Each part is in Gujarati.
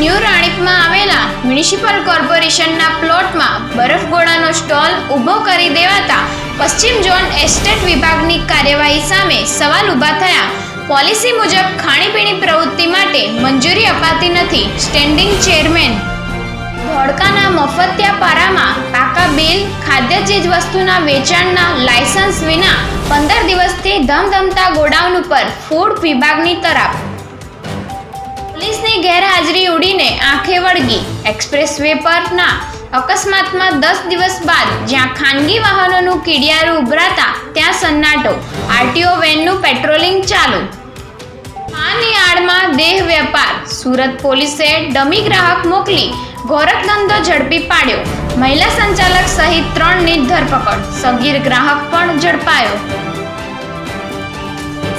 ન્યૂ રાણીપમાં આવેલા મ્યુનિસિપલ કોર્પોરેશનના પ્લોટમાં બરફગોળાનો સ્ટોલ ઊભો કરી દેવાતા પશ્ચિમ ઝોન એસ્ટેટ વિભાગની કાર્યવાહી સામે સવાલ ઊભા થયા। પોલિસી મુજબ ખાણીપીણી પ્રવૃત્તિ માટે મંજૂરી અપાતી નથી। સ્ટેન્ડિંગ ચેરમેન ધોળકાના મફતિયાપારામાં પાકા બિલ ખાદ્ય ચીજ વસ્તુના વેચાણના લાયસન્સ વિના 15 દિવસથી ધમધમતા ગોડાઉન ઉપર ફૂડ વિભાગની તરાપ। પોલીસની ગેરહાજરી ઉડીને આંખે વળગી। એક્સપ્રેસ વે પરના અકસ્માતમાં 10 દિવસ બાદ જ્યાં ખાનગી વાહનોનું કીડિયારું ઉભરાતા ત્યાં સન્નાટો। આરટીઓ વેનનું પેટ્રોલિંગ ચાલુ। આની આડમાં દેહ વેપાર। સુરત પોલીસે ડમી ગ્રાહક મોકલી ગોરખ ધંધો ઝડપી પાડ્યો। મહિલા સંચાલક સહિત 3ની ધરપકડ। સગીર ગ્રાહક પણ ઝડપાયો।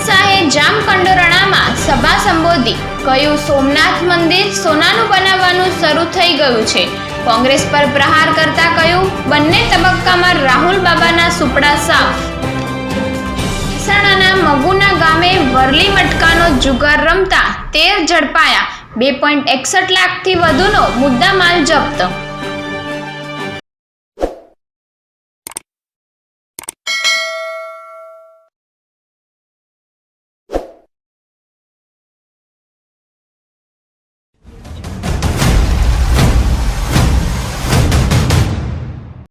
શાહે જામકંડોરણામાં સભા સંબોધી। કહ્યું, સોમનાથ મંદિર સોનાનું બનાવવાનું શરૂ થઈ ગયું છે। કોંગ્રેસ પર પ્રહાર કરતા કહ્યું, બંને તબક્કામાં રાહુલ બાબાના સુપડા સાફ। મહેસાણાના મગુના ગામે વરલી મટકાનો જુગાર રમતા 13 ઝડપાયા। 2.61 લાખથી વધુનો મુદ્દામાલ જપ્ત।